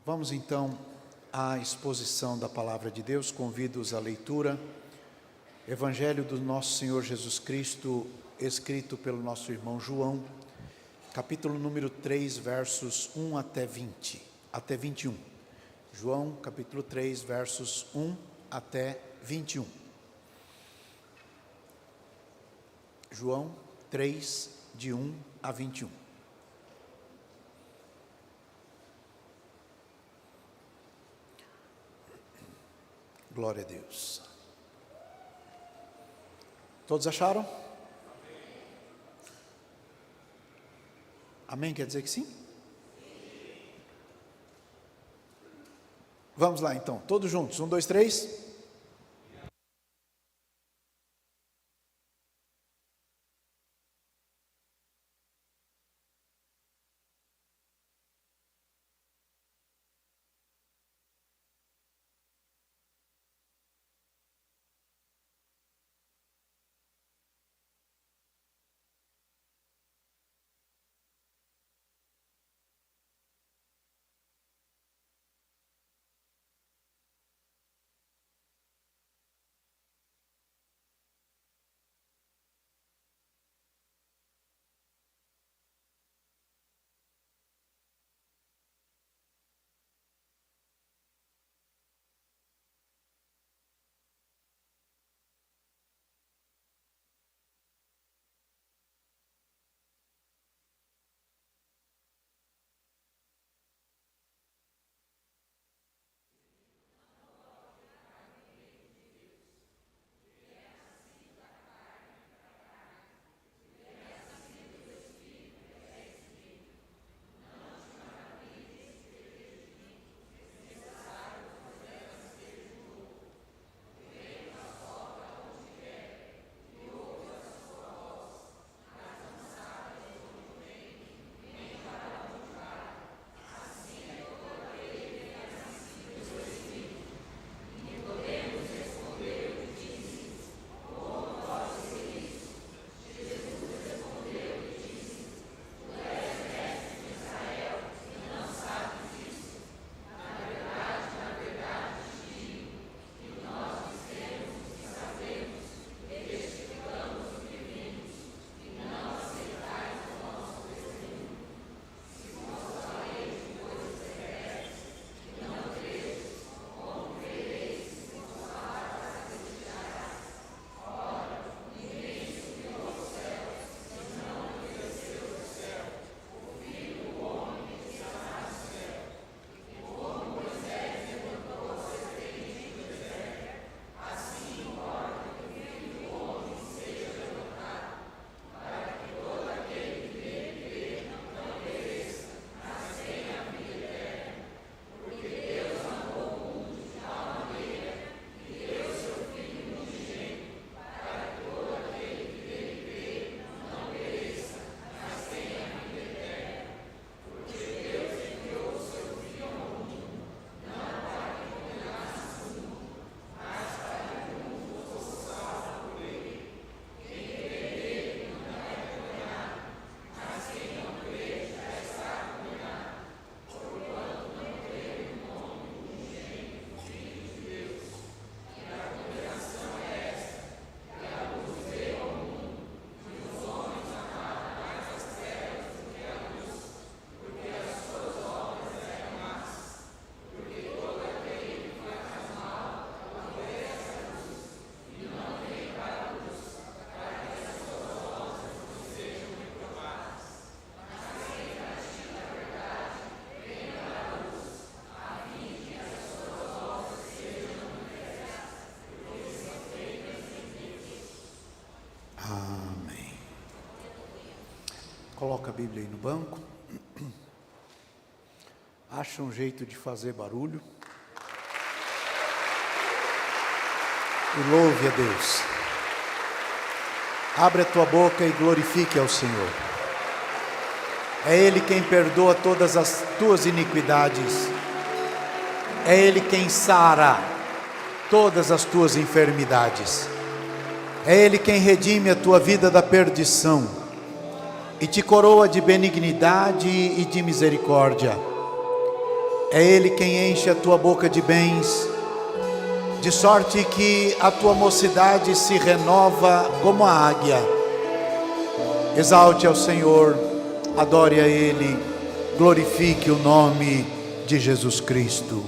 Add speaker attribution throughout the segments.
Speaker 1: Vamos então à exposição da Palavra de Deus. Convido-os à leitura. Evangelho do nosso Senhor Jesus Cristo, escrito pelo nosso irmão João, capítulo número 3, versos 1 até 21. João, capítulo 3, versos 1 até 21. João 3, de 1 a 21. Glória a Deus. Todos acharam? Amém? Quer dizer que sim? Vamos lá então, todos juntos. 1, 2, 3. Coloca a Bíblia aí no banco. Acha um jeito de fazer barulho. E louve a Deus. Abre a tua boca e glorifique ao Senhor. É Ele quem perdoa todas as tuas iniquidades. É Ele quem sara todas as tuas enfermidades. É Ele quem redime a tua vida da perdição e te coroa de benignidade e de misericórdia. É Ele quem enche a tua boca de bens, de sorte que a tua mocidade se renova como a águia. Exalte ao Senhor, adore a Ele, glorifique o nome de Jesus Cristo.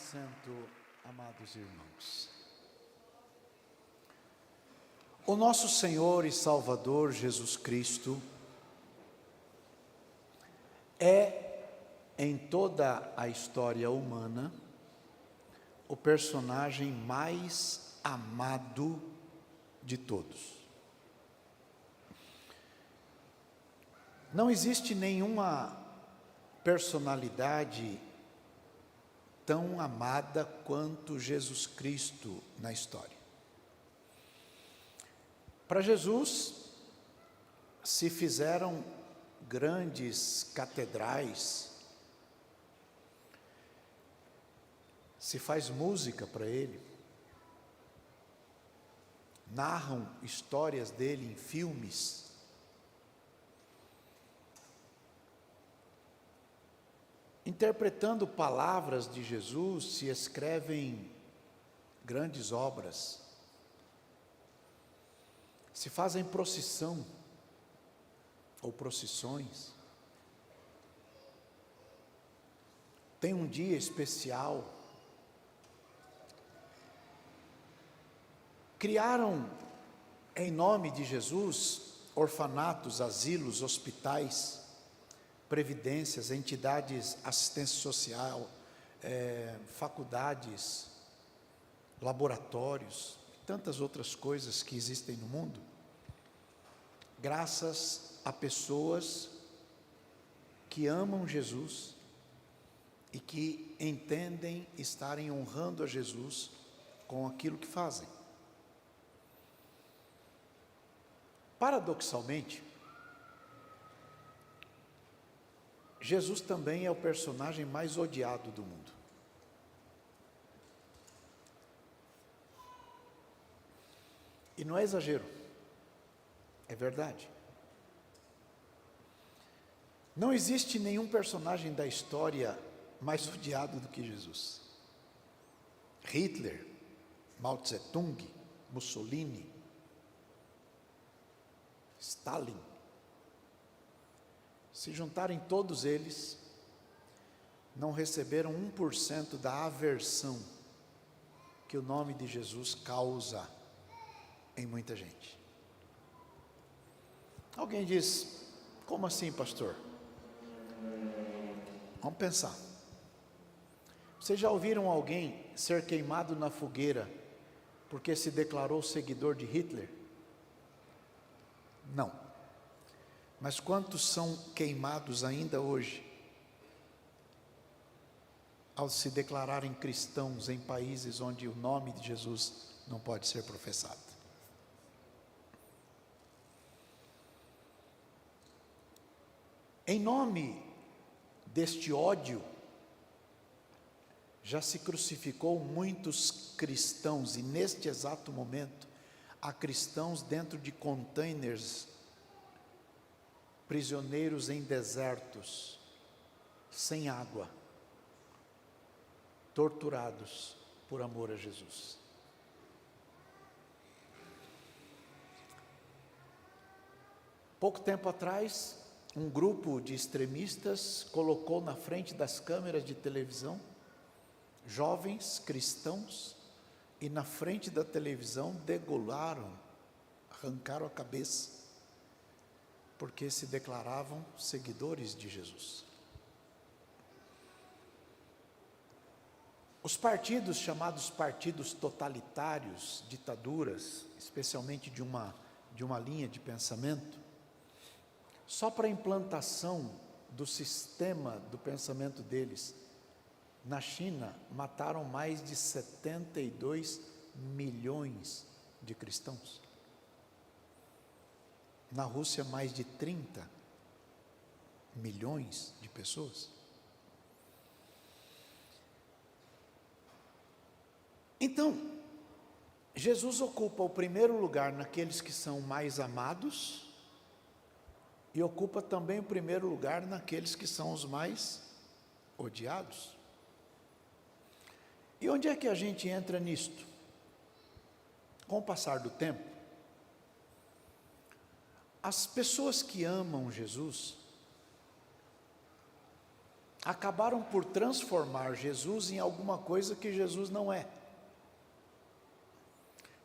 Speaker 1: assento, amados irmãos. O nosso Senhor e Salvador Jesus Cristo é, em toda a história humana, o personagem mais amado de todos. Não existe nenhuma personalidade tão amada quanto Jesus Cristo na história. Para Jesus, se fizeram grandes catedrais, se faz música para ele, narram histórias dele em filmes. Interpretando palavras de Jesus, se escrevem grandes obras, se fazem procissão ou procissões. Tem um dia especial. Criaram, em nome de Jesus, orfanatos, asilos, hospitais, previdências, entidades, assistência social, faculdades, laboratórios, tantas outras coisas que existem no mundo, graças a pessoas que amam Jesus e que entendem estarem honrando a Jesus com aquilo que fazem. Paradoxalmente, Jesus também é o personagem mais odiado do mundo. E não é exagero, é verdade. Não existe nenhum personagem da história mais odiado do que Jesus. Hitler, Mao Tse-tung, Mussolini, Stalin. Se juntarem todos eles, não receberam 1% da aversão que o nome de Jesus causa em muita gente. Alguém diz: como assim, pastor? Vamos pensar. Vocês já ouviram alguém ser queimado na fogueira porque se declarou seguidor de Hitler? Não. Mas quantos são queimados ainda hoje ao se declararem cristãos em países onde o nome de Jesus não pode ser professado? Em nome deste ódio, já se crucificou muitos cristãos, e neste exato momento há cristãos dentro de containers, prisioneiros em desertos, sem água, torturados por amor a Jesus. Pouco tempo atrás, um grupo de extremistas colocou na frente das câmeras de televisão jovens cristãos e na frente da televisão degolaram, arrancaram a cabeça, porque se declaravam seguidores de Jesus. Os partidos chamados partidos totalitários, ditaduras, especialmente de uma linha de pensamento, só para a implantação do sistema do pensamento deles, na China mataram mais de 72 milhões de cristãos. Na Rússia, mais de 30 milhões de pessoas. Então, Jesus ocupa o primeiro lugar naqueles que são mais amados e ocupa também o primeiro lugar naqueles que são os mais odiados. E onde é que a gente entra nisto? Com o passar do tempo, as pessoas que amam Jesus acabaram por transformar Jesus em alguma coisa que Jesus não é.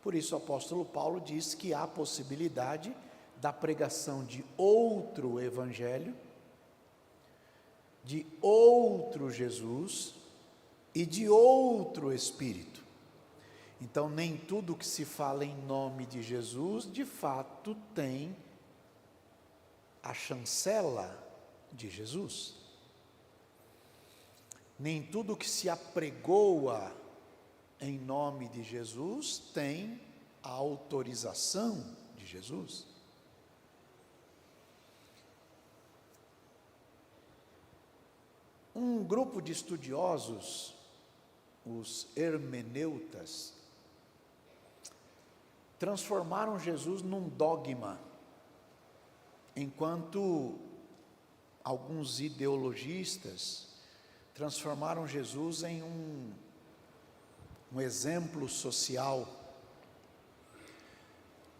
Speaker 1: Por isso o apóstolo Paulo diz que há possibilidade da pregação de outro evangelho, de outro Jesus e de outro Espírito. Então, nem tudo que se fala em nome de Jesus, de fato, tem a chancela de Jesus. Nem tudo que se apregoa em nome de Jesus tem a autorização de Jesus. Um grupo de estudiosos, os hermeneutas, transformaram Jesus num dogma, enquanto alguns ideologistas transformaram Jesus em um exemplo social.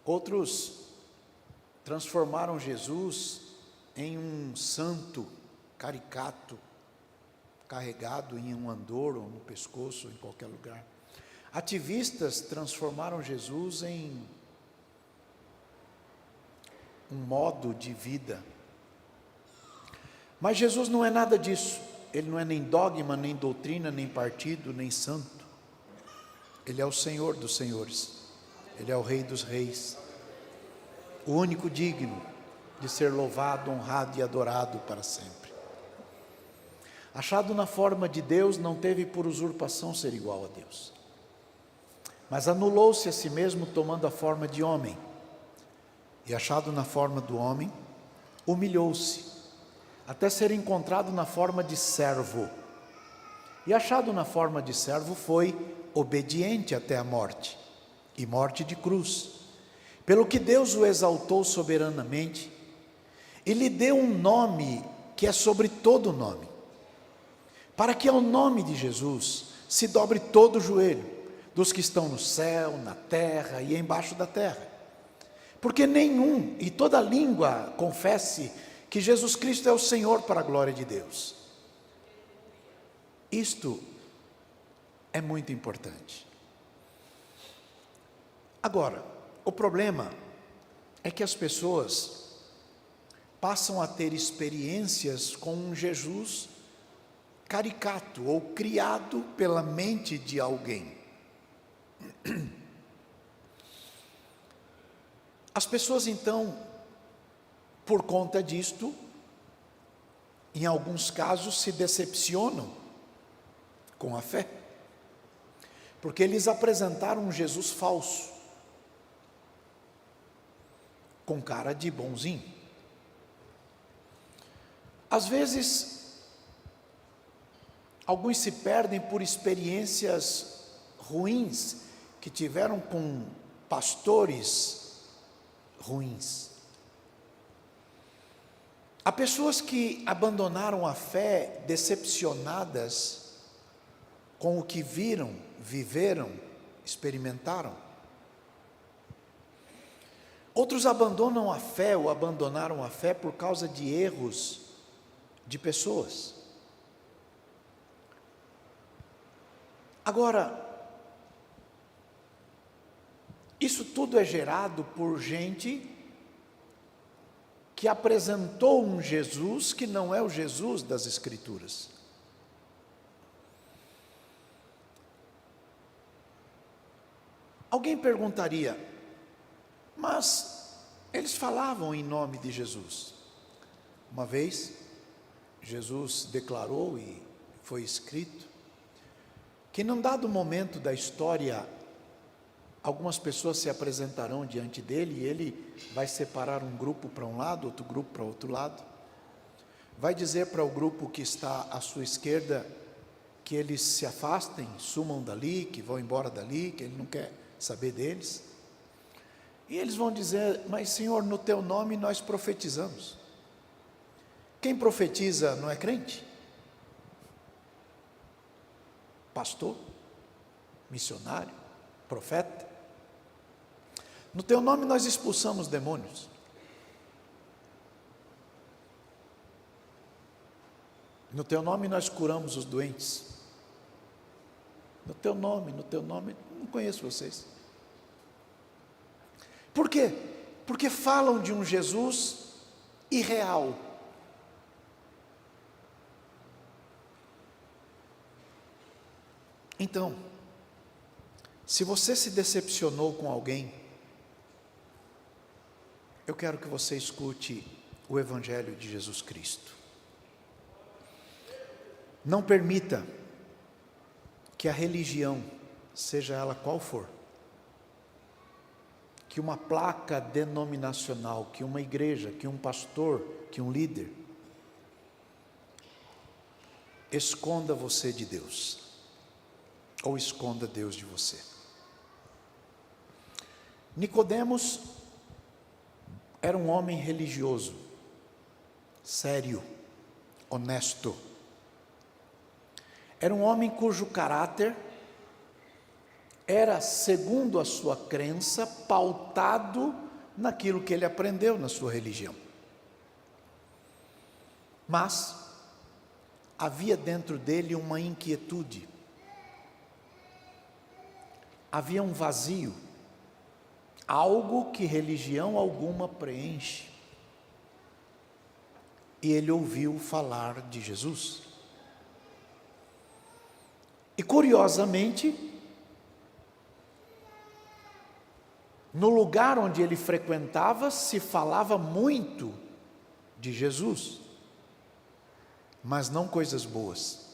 Speaker 1: Outros transformaram Jesus em um santo caricato, carregado em um andor ou no pescoço, em qualquer lugar. Ativistas transformaram Jesus em um modo de vida. Mas Jesus não é nada disso. Ele não é nem dogma, nem doutrina, nem partido, nem santo. Ele é o Senhor dos senhores. Ele é o Rei dos reis. O único digno de ser louvado, honrado e adorado para sempre. Achado na forma de Deus, não teve por usurpação ser igual a Deus, mas anulou-se a si mesmo, tomando a forma de homem, e achado na forma do homem, humilhou-se, até ser encontrado na forma de servo, e achado na forma de servo, foi obediente até a morte, e morte de cruz, pelo que Deus o exaltou soberanamente, e lhe deu um nome que é sobre todo nome, para que ao nome de Jesus se dobre todo o joelho, dos que estão no céu, na terra e embaixo da terra, porque nenhum e toda língua confesse que Jesus Cristo é o Senhor, para a glória de Deus. Isto é muito importante. Agora, o problema é que as pessoas passam a ter experiências com um Jesus caricato ou criado pela mente de alguém. As pessoas então, por conta disto, em alguns casos se decepcionam com a fé, porque eles apresentaram um Jesus falso, com cara de bonzinho. Às vezes, alguns se perdem por experiências ruins que tiveram com pastores ruins. Há pessoas que abandonaram a fé decepcionadas com o que viram, viveram, experimentaram. Outros abandonam a fé ou abandonaram a fé por causa de erros de pessoas. Agora, isso tudo é gerado por gente que apresentou um Jesus que não é o Jesus das Escrituras. Alguém perguntaria, mas eles falavam em nome de Jesus. Uma vez, Jesus declarou e foi escrito que num dado momento da história, algumas pessoas se apresentarão diante dele e ele vai separar um grupo para um lado, outro grupo para outro lado. Vai dizer para o grupo que está à sua esquerda que eles se afastem, sumam dali, que vão embora dali, que ele não quer saber deles. E eles vão dizer, mas Senhor, no teu nome nós profetizamos. Quem profetiza não é crente? Pastor, missionário, profeta. No teu nome nós expulsamos demônios. No teu nome nós curamos os doentes. No teu nome, não conheço vocês. Por quê? Porque falam de um Jesus irreal. Então, se você se decepcionou com alguém, eu quero que você escute o Evangelho de Jesus Cristo. Não permita que a religião, seja ela qual for, que uma placa denominacional, que uma igreja, que um pastor, que um líder, esconda você de Deus, ou esconda Deus de você. Nicodemos era um homem religioso, sério, honesto. Era um homem cujo caráter era, segundo a sua crença, pautado naquilo que ele aprendeu na sua religião. Mas havia dentro dele uma inquietude, havia um vazio, algo que religião alguma preenche. E ele ouviu falar de Jesus. E curiosamente, no lugar onde ele frequentava, se falava muito de Jesus, mas não coisas boas.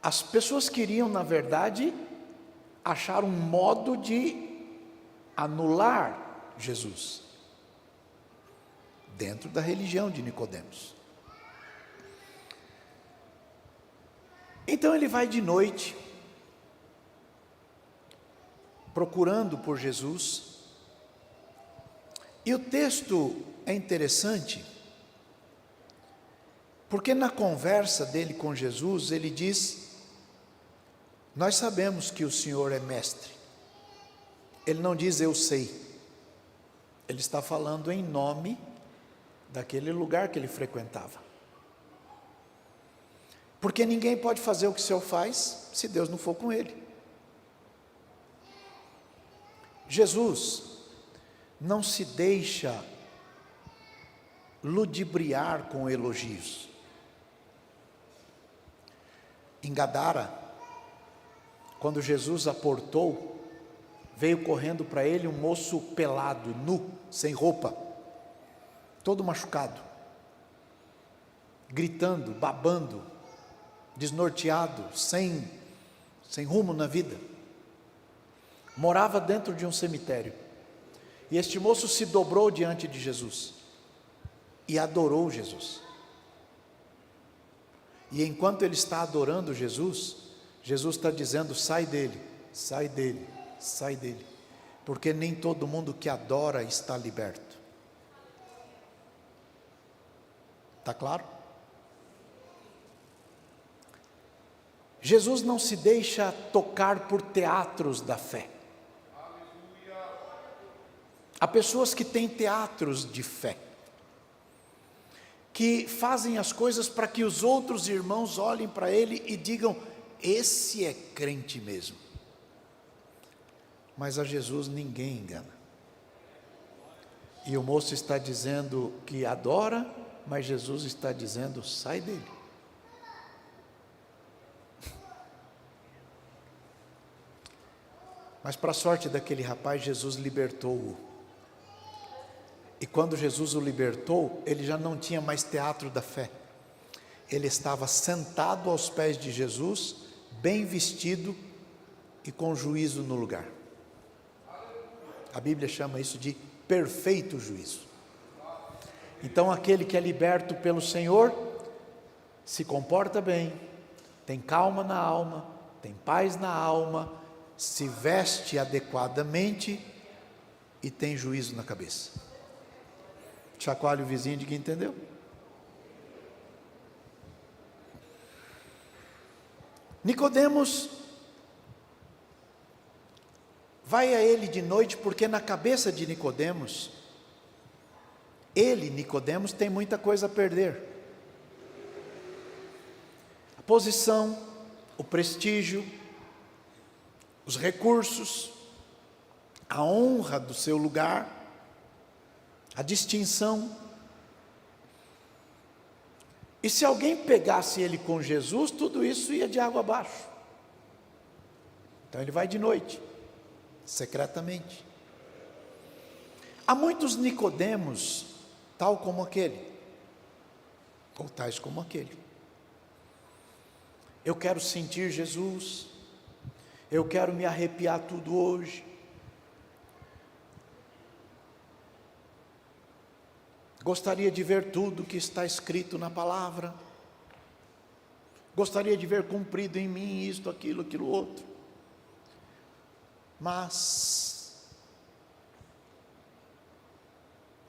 Speaker 1: As pessoas queriam, na verdade, achar um modo de anular Jesus, dentro da religião de Nicodemos. Então ele vai de noite, procurando por Jesus, e o texto é interessante, porque na conversa dele com Jesus, ele diz: nós sabemos que o Senhor é mestre. Ele não diz eu sei, ele está falando em nome daquele lugar que ele frequentava. Porque ninguém pode fazer o que o Senhor faz, se Deus não for com ele. Jesus não se deixa ludibriar com elogios. Em Gadara, quando Jesus aportou, veio correndo para ele um moço pelado, nu, sem roupa, todo machucado, gritando, babando, desnorteado, sem rumo na vida. Morava dentro de um cemitério. E este moço se dobrou diante de Jesus e adorou Jesus. E enquanto ele está adorando Jesus, Jesus está dizendo: sai dele, sai dele, sai dele, porque nem todo mundo que adora está liberto. Está claro? Jesus não se deixa tocar por teatros da fé. Há pessoas que têm teatros de fé, que fazem as coisas para que os outros irmãos olhem para ele e digam: esse é crente mesmo. Mas a Jesus ninguém engana. E o moço está dizendo que adora, mas Jesus está dizendo: sai dele. Mas para a sorte daquele rapaz, Jesus libertou-o. E quando Jesus o libertou, ele já não tinha mais teatro da fé. Ele estava sentado aos pés de Jesus, bem vestido e com juízo no lugar. A Bíblia chama isso de perfeito juízo. Então aquele que é liberto pelo Senhor se comporta bem, tem calma na alma, tem paz na alma, se veste adequadamente e tem juízo na cabeça. Chacoalhe o vizinho de quem entendeu. Nicodemos vai a ele de noite, porque na cabeça de Nicodemos, Nicodemos, tem muita coisa a perder. posição, o prestígio, os recursos, a honra do seu lugar, a distinção. E se alguém pegasse ele com Jesus, tudo isso ia de água abaixo. Então ele vai de noite, secretamente. Há muitos Nicodemos, tal como aquele, ou tais como aquele. Eu quero sentir Jesus, eu quero me arrepiar tudo hoje. Gostaria de ver tudo que está escrito na palavra. Gostaria de ver cumprido em mim isto, aquilo, aquilo outro. Mas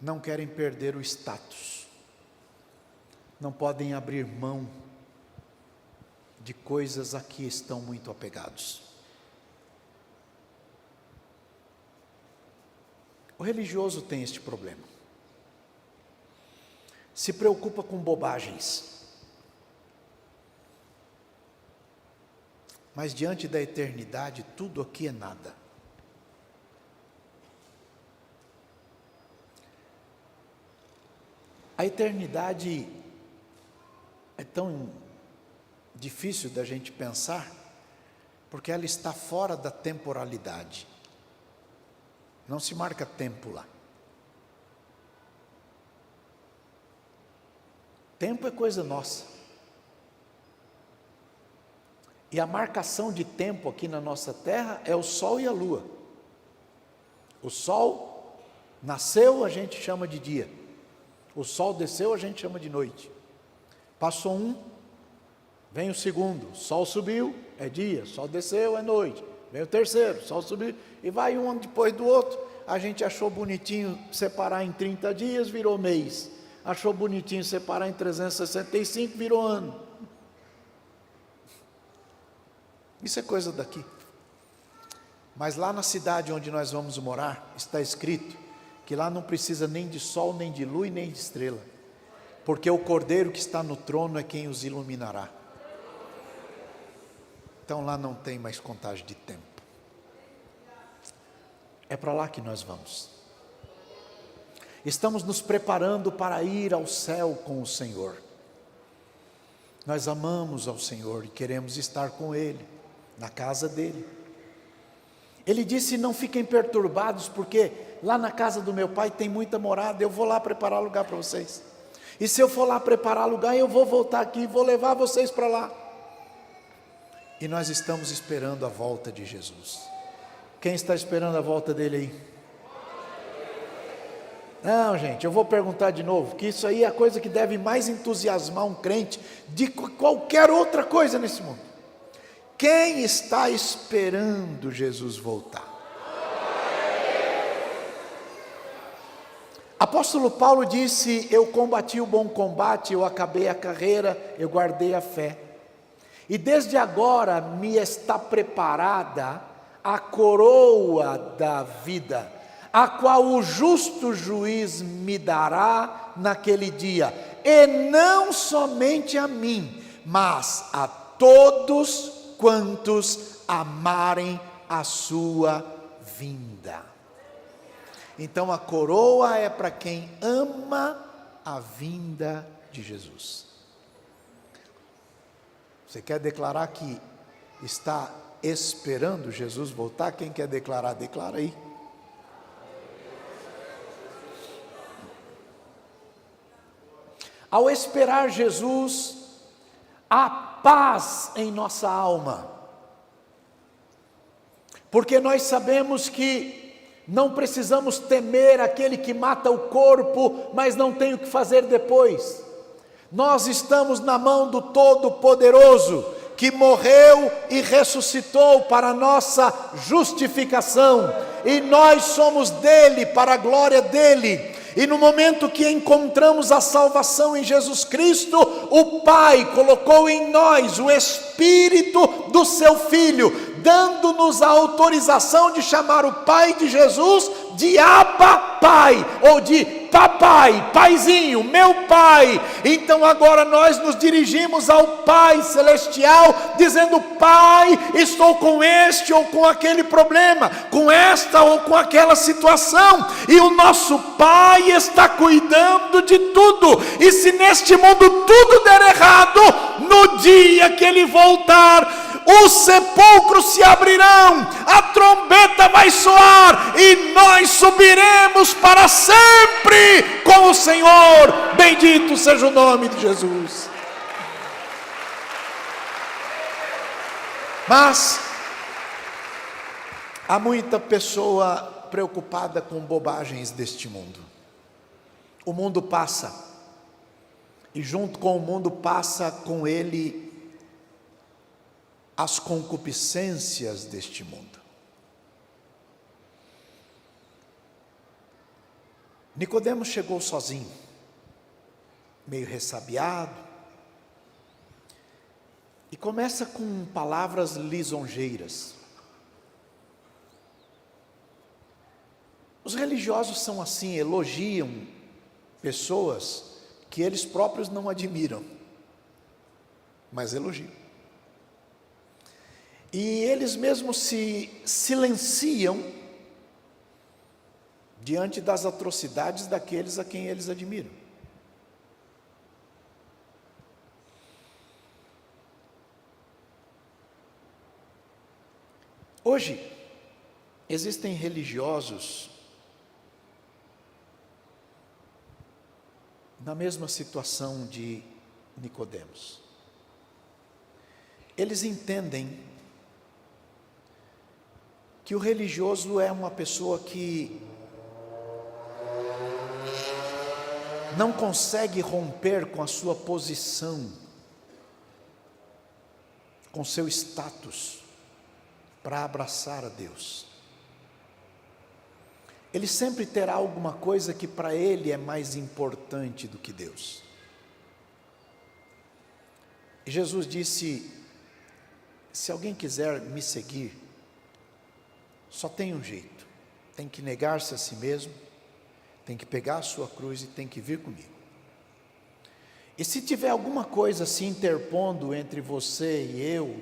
Speaker 1: não querem perder o status. Não podem abrir mão de coisas a que estão muito apegados. O religioso tem este problema. Se preocupa com bobagens. Mas diante da eternidade, tudo aqui é nada. A eternidade é tão difícil da gente pensar, porque ela está fora da temporalidade. Não se marca tempo lá. Tempo é coisa nossa. E a marcação de tempo aqui na nossa terra é o sol e a lua. O sol nasceu, a gente chama de dia. O sol desceu, a gente chama de noite. Passou um, vem o segundo, sol subiu, é dia, sol desceu, é noite. Vem o terceiro, sol subiu, e vai um depois do outro. A gente achou bonitinho separar em 30 dias, virou mês. Achou bonitinho separar em 365, virou ano. Isso é coisa daqui. Mas lá na cidade onde nós vamos morar, está escrito que lá não precisa nem de sol, nem de lua e nem de estrela, porque o Cordeiro que está no trono é quem os iluminará. Então lá não tem mais contagem de tempo. É para lá que nós vamos. Estamos nos preparando para ir ao céu com o Senhor. Nós amamos ao Senhor e queremos estar com Ele, na casa dEle. Ele disse: não fiquem perturbados, porque lá na casa do meu Pai tem muita morada, eu vou lá preparar lugar para vocês. E se eu for lá preparar lugar, eu vou voltar aqui, vou levar vocês para lá. E nós estamos esperando a volta de Jesus. Quem está esperando a volta dele aí? Não, gente, eu vou perguntar de novo, que isso aí é a coisa que deve mais entusiasmar um crente de qualquer outra coisa nesse mundo. Quem está esperando Jesus voltar? Apóstolo Paulo disse: eu combati o bom combate, eu acabei a carreira, eu guardei a fé. E desde agora me está preparada a coroa da vida, a qual o justo juiz me dará naquele dia, e não somente a mim, mas a todos quantos amarem a sua vinda. Então a coroa é para quem ama a vinda de Jesus. Você quer declarar que está esperando Jesus voltar? Quem quer declarar? Declara aí. Ao esperar Jesus, há paz em nossa alma, porque nós sabemos que não precisamos temer aquele que mata o corpo, mas não tem o que fazer depois. Nós estamos na mão do Todo-Poderoso, que morreu e ressuscitou para a nossa justificação, e nós somos dele, para a glória dele. E no momento que encontramos a salvação em Jesus Cristo, o Pai colocou em nós o Espírito do seu Filho, dando-nos a autorização de chamar o Pai de Jesus de Abba Pai, ou de papai, paizinho, meu pai. Então agora nós nos dirigimos ao Pai Celestial, dizendo: Pai, estou com este ou com aquele problema, com esta ou com aquela situação, e o nosso Pai está cuidando de tudo. E se neste mundo tudo der errado, no dia que Ele voltar, os sepulcros se abrirão, a trombeta vai soar e nós subiremos para sempre com o Senhor. Bendito seja o nome de Jesus. Mas há muita pessoa preocupada com bobagens deste mundo. O mundo passa, e junto com o mundo passa com ele as concupiscências deste mundo. Nicodemos chegou sozinho, meio ressabiado, e começa com palavras lisonjeiras. Os religiosos são assim, elogiam pessoas que eles próprios não admiram, mas elogiam. E eles mesmos se silenciam diante das atrocidades daqueles a quem eles admiram. Hoje, existem religiosos na mesma situação de Nicodemos. Eles entendem que o religioso é uma pessoa que não consegue romper com a sua posição, com seu status, para abraçar a Deus. Ele sempre terá alguma coisa que para ele é mais importante do que Deus. E Jesus disse: se alguém quiser me seguir, só tem um jeito, tem que negar-se a si mesmo, tem que pegar a sua cruz e tem que vir comigo. E se tiver alguma coisa se interpondo entre você e eu,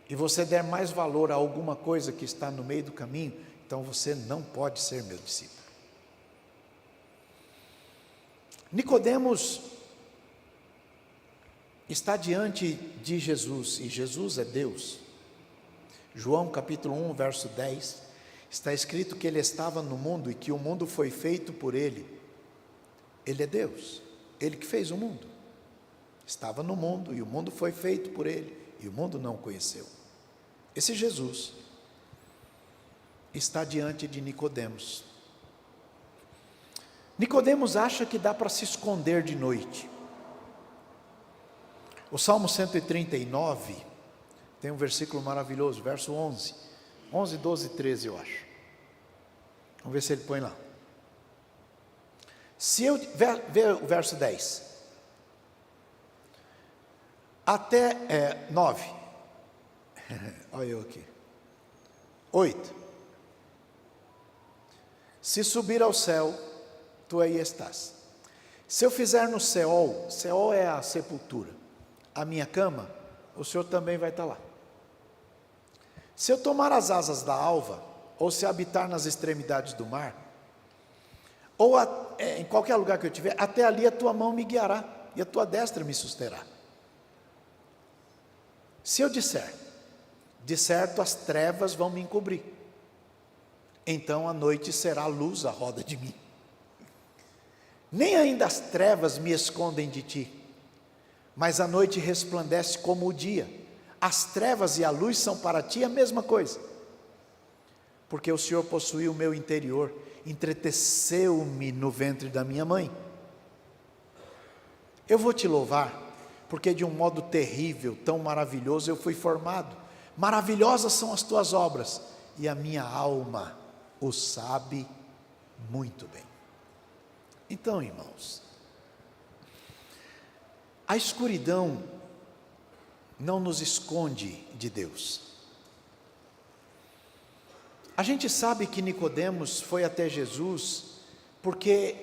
Speaker 1: e você der mais valor a alguma coisa que está no meio do caminho, então você não pode ser meu discípulo. Nicodemos está diante de Jesus, e Jesus é Deus. João capítulo 1, verso 10, está escrito que ele estava no mundo e que o mundo foi feito por ele. Ele é Deus, ele que fez o mundo. Estava no mundo e o mundo foi feito por ele, e o mundo não o conheceu. Esse Jesus está diante de Nicodemos. Nicodemos acha que dá para se esconder de noite. O Salmo 139 tem um versículo maravilhoso, verso 11, 12 e 13 eu acho. Vamos ver se ele põe lá. Se eu ver o verso 10 até 9, olha eu aqui, 8. Se subir ao céu, tu aí estás. Se eu fizer no Seol, Seol é a sepultura, a minha cama, o Senhor também vai estar lá. Se eu tomar as asas da alva, ou se habitar nas extremidades do mar, ou em qualquer lugar que eu estiver, até ali a tua mão me guiará, e a tua destra me susterá. Se eu disser, de certo as trevas vão me encobrir, então a noite será luz à roda de mim. Nem ainda as trevas me escondem de ti, mas a noite resplandece como o dia. As trevas e a luz são para ti a mesma coisa, porque o Senhor possuiu o meu interior, entreteceu-me no ventre da minha mãe. Eu vou te louvar, porque de um modo terrível, tão maravilhoso eu fui formado. Maravilhosas são as tuas obras, e a minha alma o sabe muito bem. Então, irmãos, a escuridão não nos esconde de Deus. A gente sabe que Nicodemos foi até Jesus porque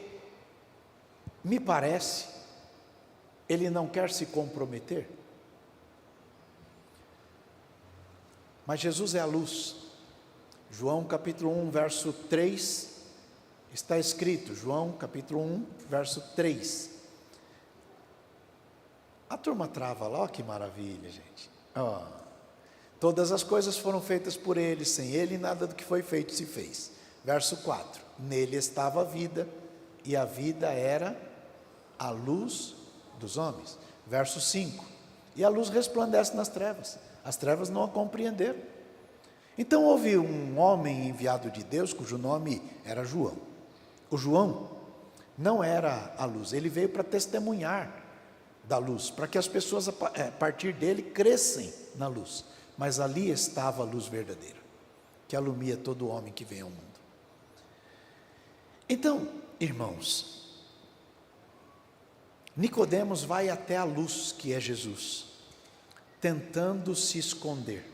Speaker 1: Me parece, ele não quer se comprometer. Mas Jesus é a luz. João capítulo 1, verso 3, está escrito, João capítulo 1, verso 3. A turma trava lá, ó, que maravilha, gente. Ó, todas as coisas foram feitas por ele, sem ele nada do que foi feito se fez. Verso 4, nele estava a vida, e a vida era a luz dos homens. Verso 5, e a luz resplandece nas trevas, as trevas não a compreenderam. Então houve um homem enviado de Deus, cujo nome era João. O João não era a luz, ele veio para testemunhar da luz, para que as pessoas a partir dele crescem na luz. Mas ali estava a luz verdadeira, que alumia todo homem que vem ao mundo. Então, irmãos, Nicodemos vai até a luz que é Jesus, tentando se esconder,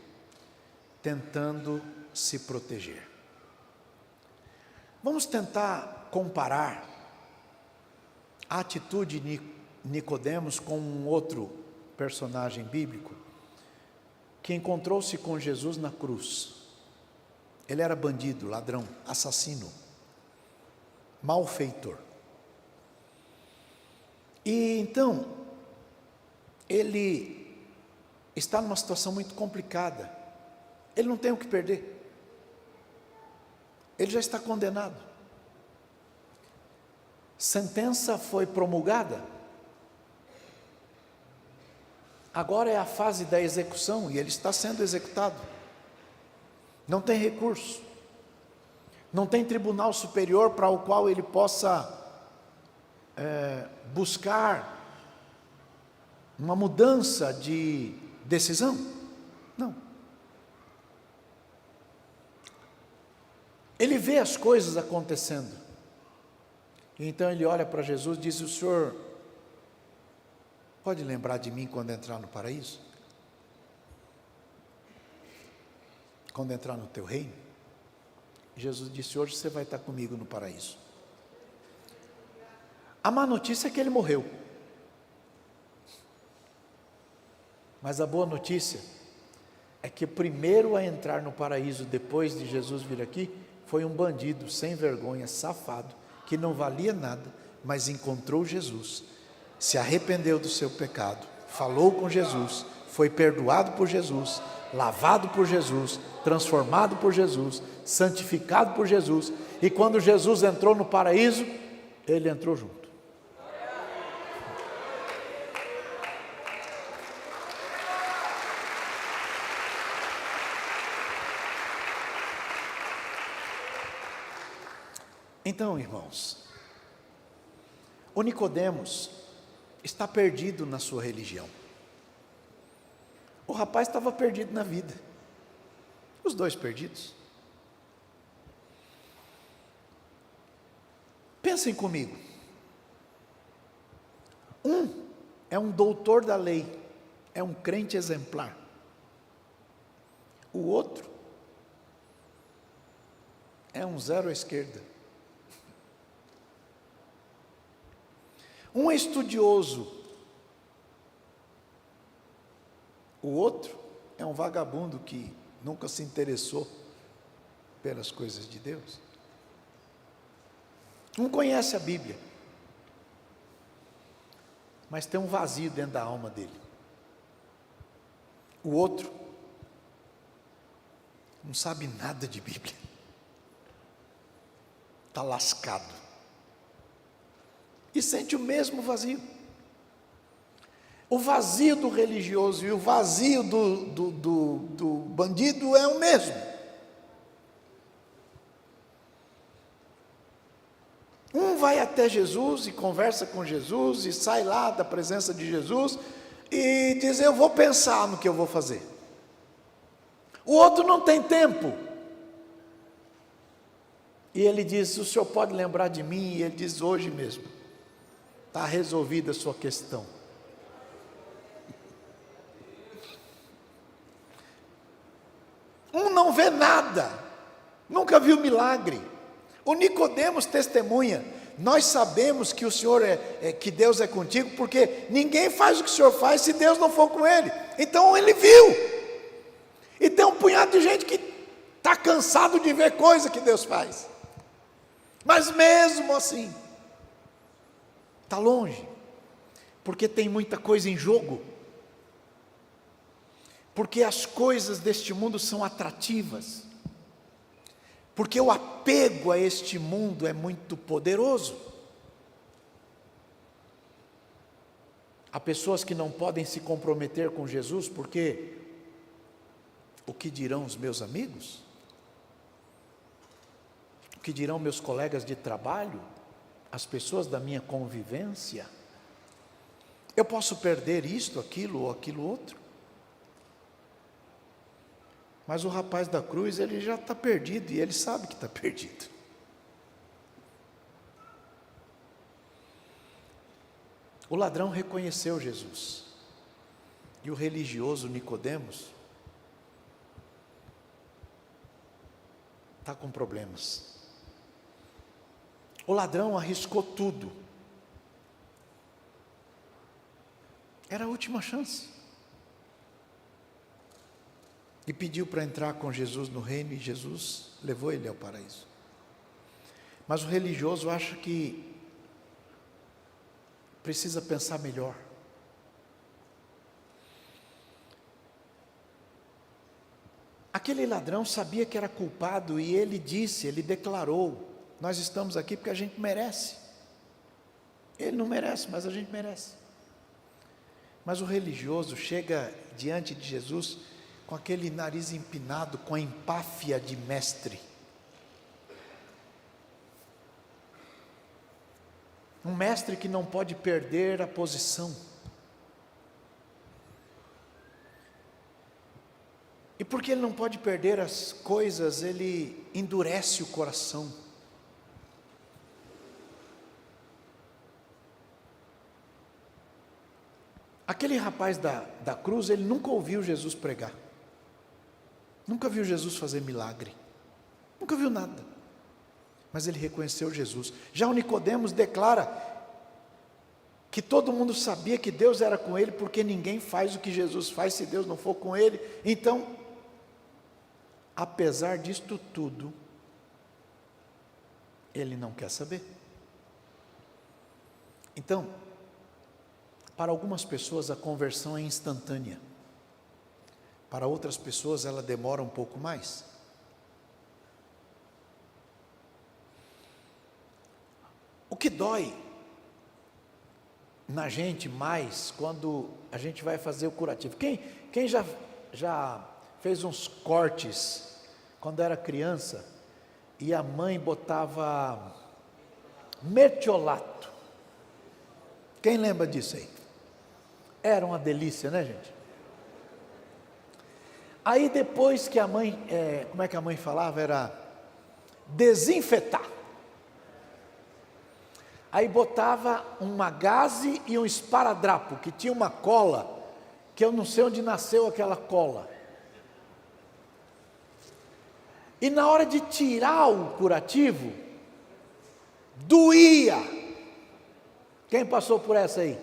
Speaker 1: tentando se proteger. Vamos tentar comparar a atitude de Nicodemos com um outro personagem bíblico que encontrou-se com Jesus na cruz. Ele era bandido, ladrão, assassino, malfeitor. E então, ele está numa situação muito complicada. Ele não tem o que perder. Ele já está condenado. Sentença foi promulgada. Agora é a fase da execução e ele está sendo executado. Não tem recurso. Não tem tribunal superior para o qual ele possa buscar uma mudança de decisão. Não. Ele vê as coisas acontecendo. Então ele olha para Jesus e diz: o Senhor pode lembrar de mim quando entrar no paraíso? Quando entrar no teu reino? Jesus disse: hoje você vai estar comigo no paraíso. A má notícia é que ele morreu. Mas a boa notícia é que o primeiro a entrar no paraíso depois de Jesus vir aqui foi um bandido sem vergonha, safado, que não valia nada, mas encontrou Jesus, se arrependeu do seu pecado, falou com Jesus, foi perdoado por Jesus, lavado por Jesus, transformado por Jesus, santificado por Jesus, e quando Jesus entrou no paraíso, ele entrou junto. Então, irmãos, o Nicodemos está perdido na sua religião. O rapaz estava perdido na vida. Os dois perdidos. Pensem comigo. Um é um doutor da lei, é um crente exemplar. O outro é um zero à esquerda. Um é estudioso, o outro é um vagabundo que nunca se interessou pelas coisas de Deus. Um conhece a Bíblia, mas tem um vazio dentro da alma dele. O outro não sabe nada de Bíblia, está lascado. E sente o mesmo vazio. O vazio do religioso e o vazio do bandido é o mesmo. Um vai até Jesus e conversa com Jesus e sai lá da presença de Jesus e diz: eu vou pensar no que eu vou fazer. O outro não tem tempo. E ele diz: o senhor pode lembrar de mim? E ele diz: hoje mesmo. Está resolvida a sua questão. Um não vê nada, nunca viu milagre. O Nicodemos testemunha: nós sabemos que o Senhor que Deus é contigo, porque ninguém faz o que o Senhor faz se Deus não for com ele. Então ele viu. E tem um punhado de gente que está cansado de ver coisa que Deus faz. Mas mesmo assim, está longe. Porque tem muita coisa em jogo. Porque as coisas deste mundo são atrativas. Porque o apego a este mundo é muito poderoso. Há pessoas que não podem se comprometer com Jesus porque o que dirão os meus amigos? O que dirão meus colegas de trabalho? As pessoas da minha convivência? Eu posso perder isto, aquilo ou aquilo outro? Mas o rapaz da cruz, ele já está perdido e ele sabe que está perdido. O ladrão reconheceu Jesus. E o religioso Nicodemos está com problemas. O ladrão arriscou tudo. Era a última chance. E pediu para entrar com Jesus no reino, e Jesus levou ele ao paraíso. Mas o religioso acha que precisa pensar melhor. Aquele ladrão sabia que era culpado e ele disse, ele declarou: nós estamos aqui porque a gente merece. Ele não merece, mas a gente merece. Mas o religioso chega diante de Jesus com aquele nariz empinado, com a empáfia de mestre. Um mestre que não pode perder a posição. E porque ele não pode perder as coisas, ele endurece o coração. Aquele rapaz da cruz, ele nunca ouviu Jesus pregar. Nunca viu Jesus fazer milagre. Nunca viu nada. Mas ele reconheceu Jesus. Já o Nicodemos declara que todo mundo sabia que Deus era com ele, porque ninguém faz o que Jesus faz se Deus não for com ele. Então, apesar disto tudo, ele não quer saber. Então, para algumas pessoas a conversão é instantânea. Para outras pessoas ela demora um pouco mais. O que dói na gente mais quando a gente vai fazer o curativo? Quem já fez uns cortes quando era criança e a mãe botava mertiolato? Quem lembra disso aí? Era uma delícia, né, gente? Aí depois que a mãe, como é que a mãe falava? Era desinfetar. Aí botava uma gaze e um esparadrapo, que tinha uma cola, que eu não sei onde nasceu aquela cola. E na hora de tirar o curativo, doía. Quem passou por essa aí?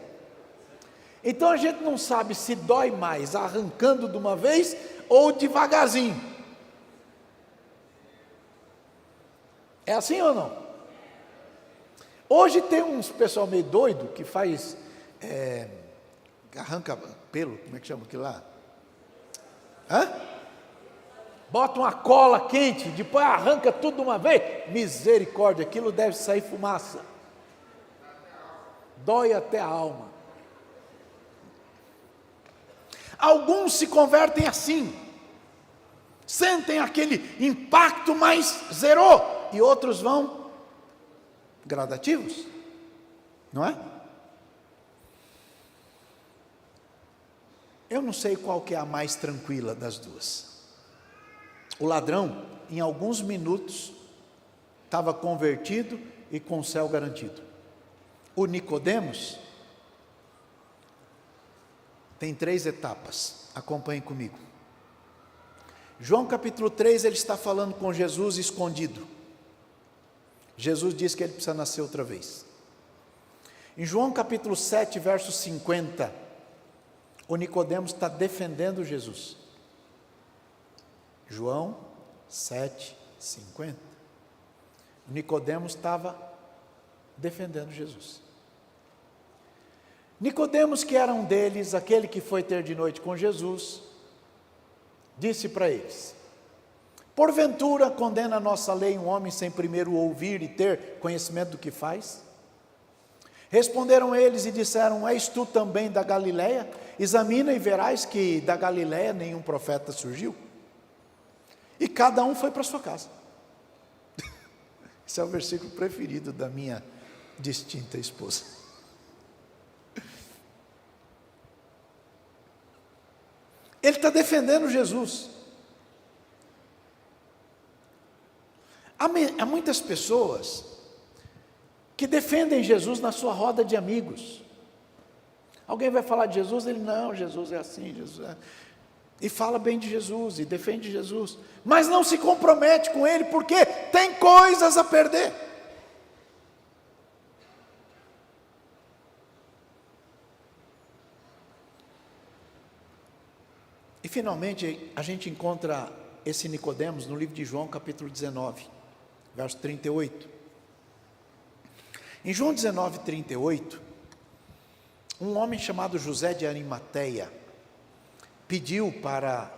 Speaker 1: Então a gente não sabe se dói mais arrancando de uma vez ou devagarzinho. É assim ou não? Hoje tem uns pessoal meio doido que faz, arranca pelo, como é que chama aquilo lá? Bota uma cola quente, depois arranca tudo de uma vez. Misericórdia, aquilo deve sair fumaça. Dói até a alma. Alguns se convertem assim, sentem aquele impacto, mas zerou, e outros vão gradativos, não é? Eu não sei qual que é a mais tranquila das duas. O ladrão, em alguns minutos, estava convertido e com o céu garantido. O Nicodemos tem 3 etapas, acompanhem comigo. João capítulo 3, ele está falando com Jesus escondido. Jesus diz que ele precisa nascer outra vez. Em João capítulo 7, verso 50, o Nicodemos está defendendo Jesus. João 7, 50. O Nicodemos estava defendendo Jesus. Nicodemos, que era um deles, aquele que foi ter de noite com Jesus, disse para eles: porventura condena a nossa lei um homem sem primeiro ouvir e ter conhecimento do que faz? Responderam eles e disseram: és tu também da Galileia? Examina e verás que da Galileia nenhum profeta surgiu. E cada um foi para sua casa. Esse é o versículo preferido da minha distinta esposa. Ele está defendendo Jesus. Há muitas pessoas que defendem Jesus na sua roda de amigos. Alguém vai falar de Jesus, ele: não, Jesus é assim, Jesus é... E fala bem de Jesus, e defende Jesus, mas não se compromete com ele, porque tem coisas a perder. E finalmente a gente encontra esse Nicodemos no livro de João capítulo 19, verso 38. Em João 19, 38, um homem chamado José de Arimateia pediu para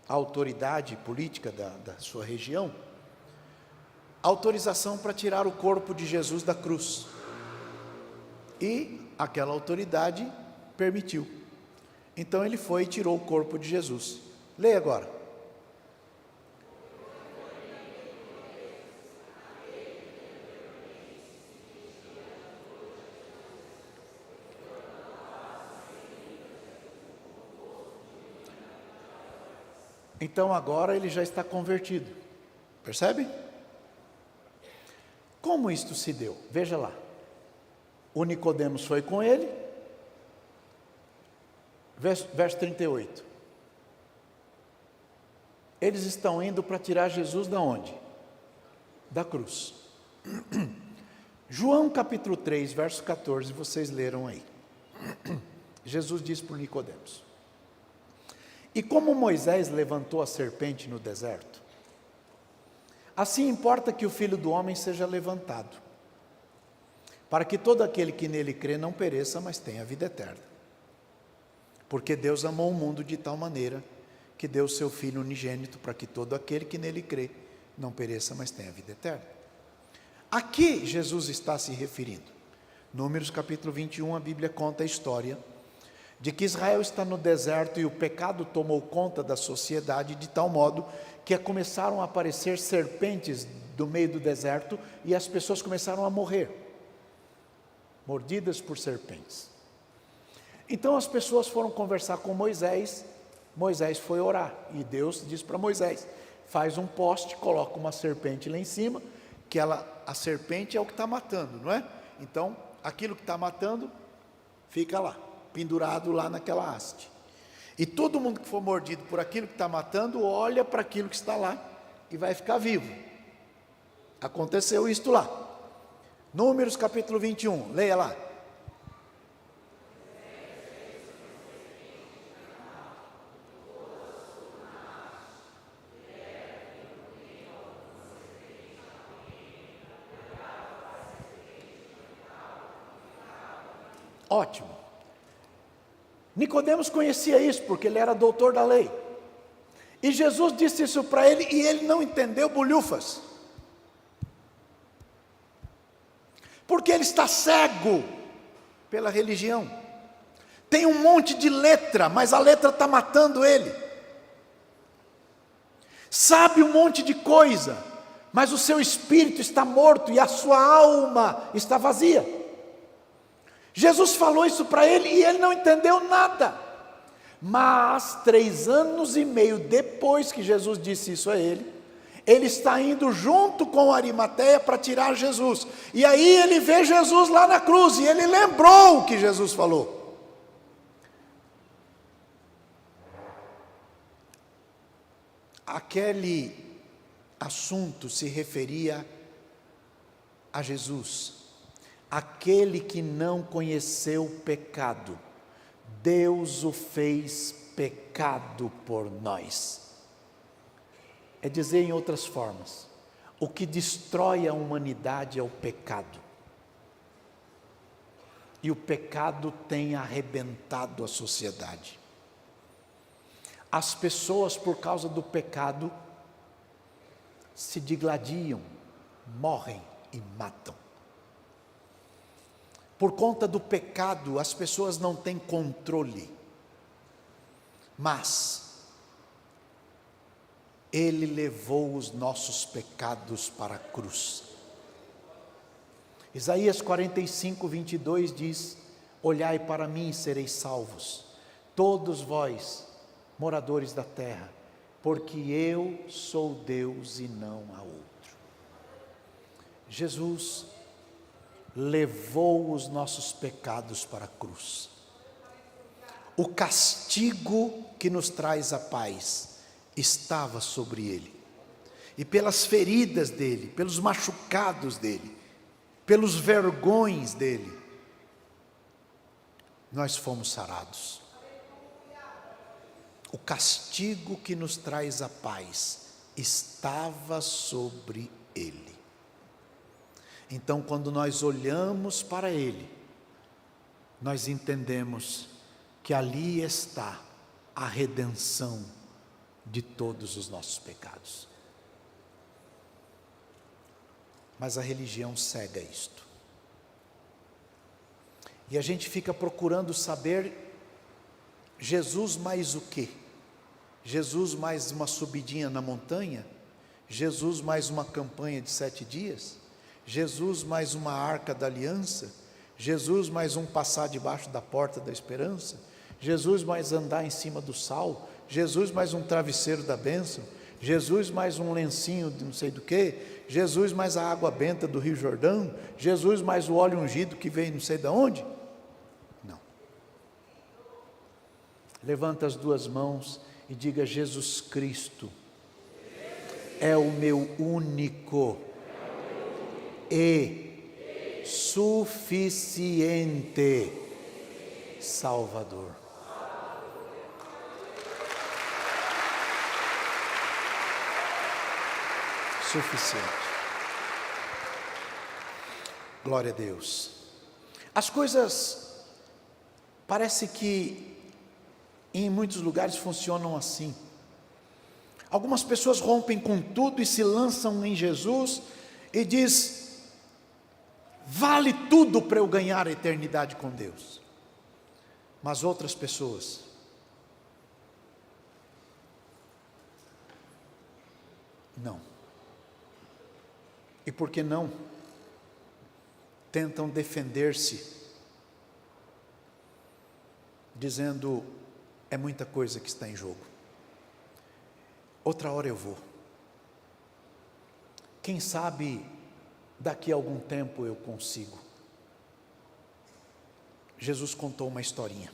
Speaker 1: a autoridade política da sua região autorização para tirar o corpo de Jesus da cruz. E aquela autoridade permitiu. Então ele foi e tirou o corpo de Jesus. Leia agora. Então agora ele já está convertido. Percebe? Como isto se deu? Veja lá. O Nicodemos foi com ele. Verso 38. Eles estão indo para tirar Jesus da onde? Da cruz. João capítulo 3, verso 14, vocês leram aí. Jesus disse para Nicodemos: e como Moisés levantou a serpente no deserto, assim importa que o Filho do Homem seja levantado, para que todo aquele que nele crê não pereça, mas tenha vida eterna. Porque Deus amou o mundo de tal maneira que deu o seu Filho unigênito, para que todo aquele que nele crê não pereça, mas tenha vida eterna. A que Jesus está se referindo? Números capítulo 21, a Bíblia conta a história de que Israel está no deserto e o pecado tomou conta da sociedade de tal modo que começaram a aparecer serpentes do meio do deserto e as pessoas começaram a morrer, mordidas por serpentes. Então as pessoas foram conversar com Moisés. Moisés foi orar e Deus disse para Moisés: faz um poste, coloca uma serpente lá em cima, que a serpente é o que está matando, não é? Então aquilo que está matando fica lá, pendurado lá naquela haste. E todo mundo que for mordido por aquilo que está matando, olha para aquilo que está lá e vai ficar vivo. Aconteceu isto lá. Números capítulo 21, leia lá. Ótimo. Nicodemos conhecia isso, porque ele era doutor da lei. E Jesus disse isso para ele, e ele não entendeu bolhufas. Porque ele está cego pela religião. Tem um monte de letra, mas a letra está matando ele. Sabe um monte de coisa, mas o seu espírito está morto e a sua alma está vazia. Jesus falou isso para ele e ele não entendeu nada. Mas 3 anos e meio depois que Jesus disse isso a ele, ele está indo junto com Arimateia para tirar Jesus. E aí ele vê Jesus lá na cruz e ele lembrou o que Jesus falou. Aquele assunto se referia a Jesus, aquele que não conheceu pecado, Deus o fez pecado por nós. É dizer em outras formas, o que destrói a humanidade é o pecado. E o pecado tem arrebentado a sociedade. As pessoas, por causa do pecado, se digladiam, morrem e matam. Por conta do pecado, as pessoas não têm controle. Mas Ele levou os nossos pecados para a cruz. Isaías 45, 22 diz: olhai para mim e sereis salvos, todos vós, moradores da terra, porque eu sou Deus e não há outro. Jesus levou os nossos pecados para a cruz. O castigo que nos traz a paz estava sobre ele, e pelas feridas dele, pelos machucados dele, pelos vergões dele, nós fomos sarados. O castigo que nos traz a paz estava sobre ele. Então, quando nós olhamos para ele, nós entendemos que ali está a redenção de todos os nossos pecados. Mas a religião cega isto. E a gente fica procurando saber Jesus mais o quê? Jesus mais uma subidinha na montanha? Jesus mais uma campanha de 7 dias? Jesus mais uma arca da aliança? Jesus mais um passar debaixo da porta da esperança? Jesus mais andar em cima do sal? Jesus mais um travesseiro da bênção? Jesus mais um lencinho de não sei do que? Jesus mais a água benta do Rio Jordão? Jesus mais o óleo ungido que veio não sei de onde? Não. Levanta as duas mãos e diga: Jesus Cristo é o meu único e suficiente Salvador. Suficiente. Glória a Deus. As coisas parece que em muitos lugares funcionam assim. Algumas pessoas rompem com tudo e se lançam em Jesus e diz: vale tudo para eu ganhar a eternidade com Deus. Mas outras pessoas não. E por que não? Tentam defender-se, dizendo: é muita coisa que está em jogo. Outra hora eu vou. Quem sabe daqui a algum tempo eu consigo. Jesus contou uma historinha.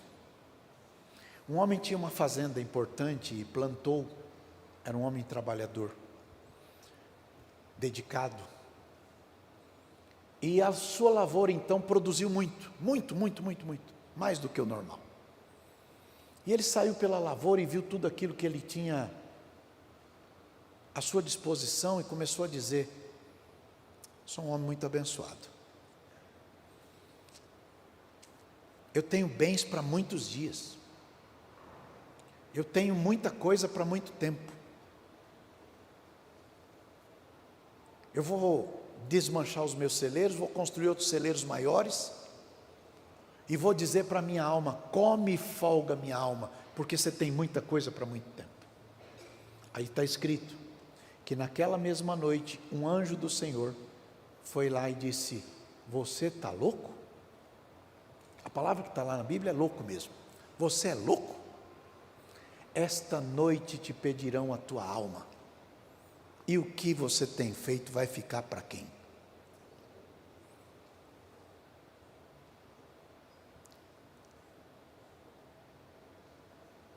Speaker 1: Um homem tinha uma fazenda importante e plantou. Era um homem trabalhador, dedicado. E a sua lavoura então produziu muito, mais do que o normal. E ele saiu pela lavoura e viu tudo aquilo que ele tinha à sua disposição e começou a dizer: sou um homem muito abençoado. Eu tenho bens para muitos dias. Eu tenho muita coisa para muito tempo. Eu vou desmanchar os meus celeiros, vou construir outros celeiros maiores e vou dizer para a minha alma: come e folga minha alma, porque você tem muita coisa para muito tempo. Aí está escrito que naquela mesma noite um anjo do Senhor foi lá e disse: você está louco? A palavra que está lá na Bíblia é louco mesmo. Você é louco? Esta noite te pedirão a tua alma, e o que você tem feito vai ficar para quem?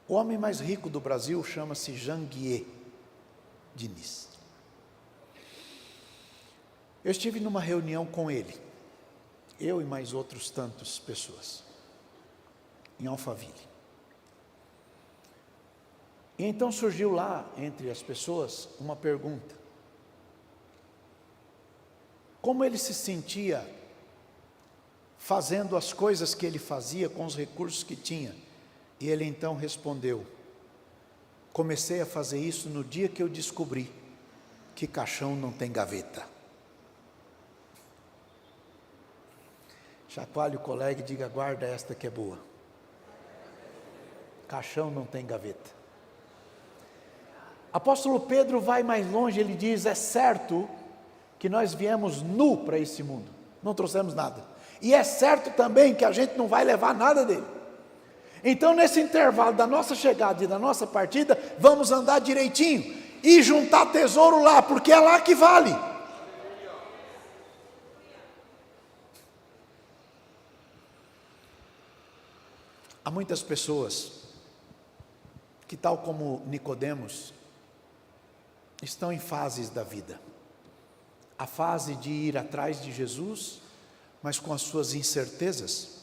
Speaker 1: O homem mais rico do Brasil chama-se Janguier Diniz. Eu estive numa reunião com ele, eu e mais outros tantos pessoas, em Alphaville. E então surgiu lá, entre as pessoas, uma pergunta: como ele se sentia fazendo as coisas que ele fazia com os recursos que tinha? E ele então respondeu: comecei a fazer isso no dia que eu descobri que caixão não tem gaveta. Chacoalhe o colega e diga: guarda esta que é boa. Caixão não tem gaveta. Apóstolo Pedro vai mais longe, ele diz: é certo que nós viemos nu para esse mundo, não trouxemos nada, e é certo também que a gente não vai levar nada dele. Então, nesse intervalo da nossa chegada e da nossa partida, vamos andar direitinho e juntar tesouro lá, porque é lá que vale. Há muitas pessoas que, tal como Nicodemos, estão em fases da vida. A fase de ir atrás de Jesus, mas com as suas incertezas.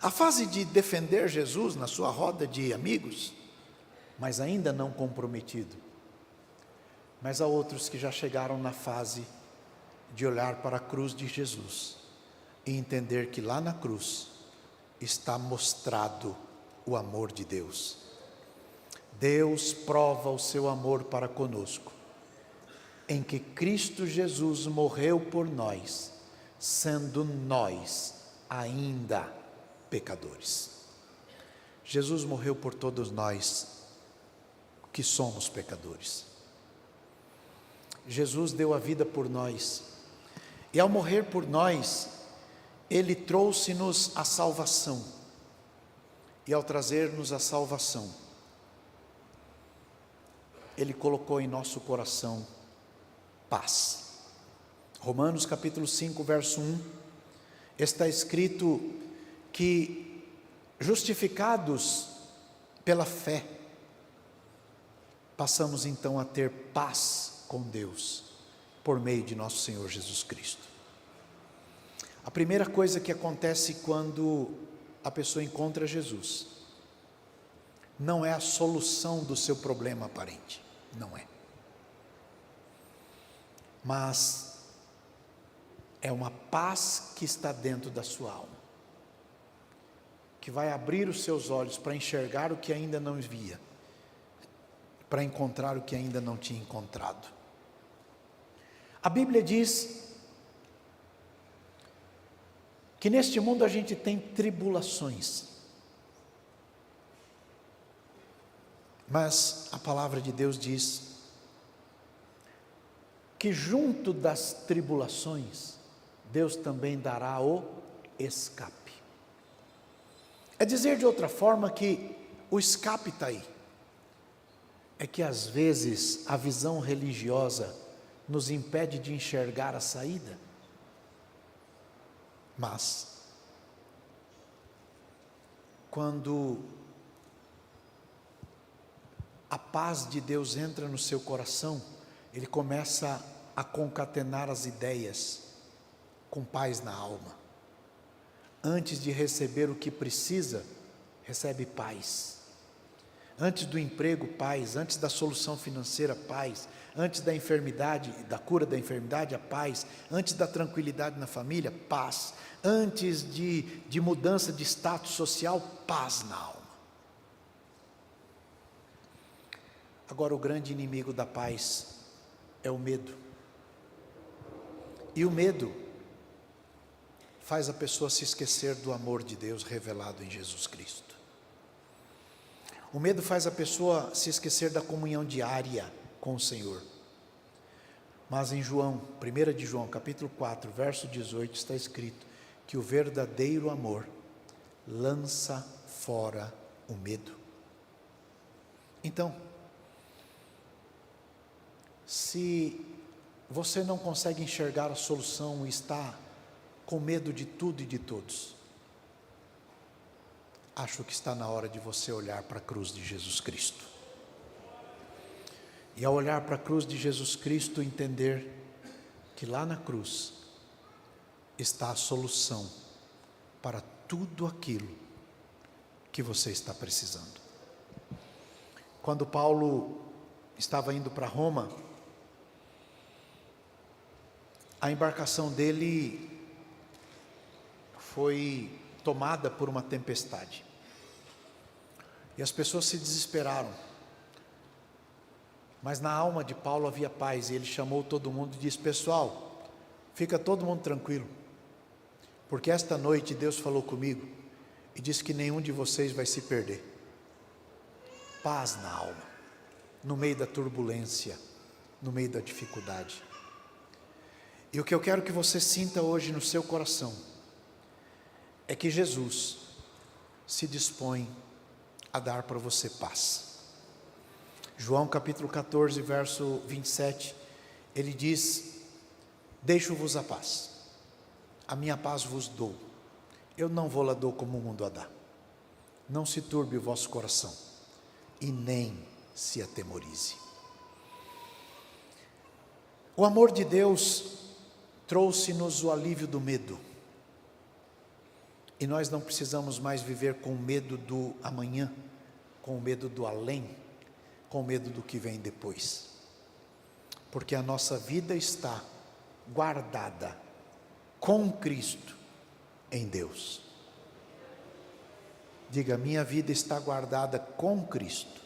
Speaker 1: A fase de defender Jesus na sua roda de amigos, mas ainda não comprometido. Mas há outros que já chegaram na fase de olhar para a cruz de Jesus e entender que lá na cruz está mostrado o amor de Deus. Deus prova o seu amor para conosco, em que Cristo Jesus morreu por nós, sendo nós ainda pecadores. Jesus morreu por todos nós que somos pecadores. Jesus deu a vida por nós, e ao morrer por nós, Ele trouxe-nos a salvação, e ao trazer-nos a salvação, Ele colocou em nosso coração paz. Romanos capítulo 5, verso 1, está escrito que, justificados pela fé, passamos então a ter paz com Deus, por meio de nosso Senhor Jesus Cristo. A primeira coisa que acontece quando a pessoa encontra Jesus, não é a solução do seu problema aparente, não é. Mas é uma paz que está dentro da sua alma, que vai abrir os seus olhos para enxergar o que ainda não via, para encontrar o que ainda não tinha encontrado. A Bíblia diz que neste mundo a gente tem tribulações, mas a palavra de Deus diz que junto das tribulações, Deus também dará o escape. É dizer de outra forma que o escape está aí. É que às vezes a visão religiosa nos impede de enxergar a saída. Mas, quando a paz de Deus entra no seu coração, ele começa a concatenar as ideias com paz na alma. Antes de receber o que precisa, recebe paz. Antes do emprego, paz. Antes da solução financeira, paz. Antes da enfermidade, da cura da enfermidade, a paz. Antes da tranquilidade na família, paz. Antes de mudança de status social, paz na alma. Agora, o grande inimigo da paz é o medo. E o medo faz a pessoa se esquecer do amor de Deus revelado em Jesus Cristo. O medo faz a pessoa se esquecer da comunhão diária com o Senhor. Mas em João, 1 de João, capítulo 4, verso 18, está escrito que o verdadeiro amor lança fora o medo. Então, se você não consegue enxergar a solução e está com medo de tudo e de todos, acho que está na hora de você olhar para a cruz de Jesus Cristo. E ao olhar para a cruz de Jesus Cristo, entender que lá na cruz está a solução para tudo aquilo que você está precisando. Quando Paulo estava indo para Roma, a embarcação dele foi tomada por uma tempestade. E as pessoas se desesperaram. Mas na alma de Paulo havia paz, e ele chamou todo mundo e disse: pessoal, fica todo mundo tranquilo, porque esta noite Deus falou comigo e disse que nenhum de vocês vai se perder. Paz na alma, no meio da turbulência, no meio da dificuldade. E o que eu quero que você sinta hoje no seu coração é que Jesus se dispõe a dar para você paz. João capítulo 14, verso 27, ele diz: deixo-vos a paz, a minha paz vos dou, eu não vou lá dou como o mundo a dá. Não se turbe o vosso coração, e nem se atemorize. O amor de Deus trouxe-nos o alívio do medo, e nós não precisamos mais viver com medo do amanhã, com medo do além, com medo do que vem depois, porque a nossa vida está guardada com Cristo em Deus. Diga: minha vida está guardada com Cristo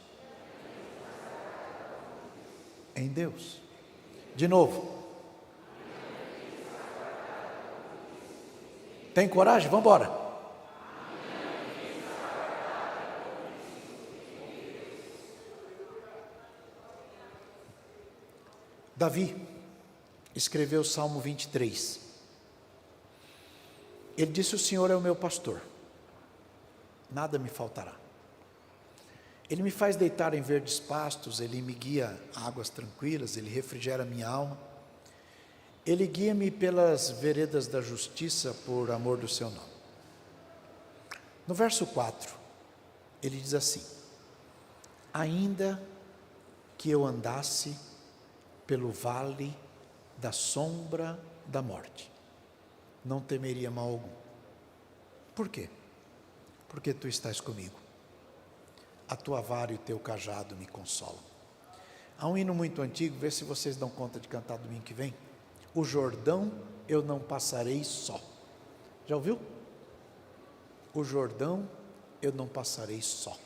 Speaker 1: em Deus. De novo. Tem coragem? Vamos embora. Davi escreveu o Salmo 23. Ele disse: o Senhor é o meu pastor, nada me faltará. Ele me faz deitar em verdes pastos, Ele me guia a águas tranquilas, Ele refrigera minha alma. Ele guia-me pelas veredas da justiça por amor do seu nome. No verso 4, ele diz assim: ainda que eu andasse pelo vale da sombra da morte, não temeria mal algum. Por quê? Porque tu estás comigo, a tua vara e o teu cajado me consolam. Há um hino muito antigo, vê se vocês dão conta de cantar domingo que vem. O Jordão eu não passarei só. Já ouviu? O Jordão eu não passarei só.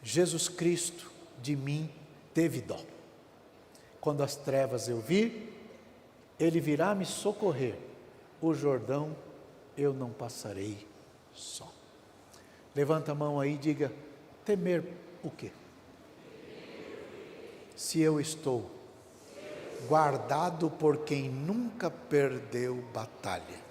Speaker 1: Jesus Cristo de mim teve dó. Quando as trevas eu vir, Ele virá me socorrer. O Jordão eu não passarei só. Levanta a mão aí e diga: temer o quê? Se eu estou guardado por quem nunca perdeu batalha.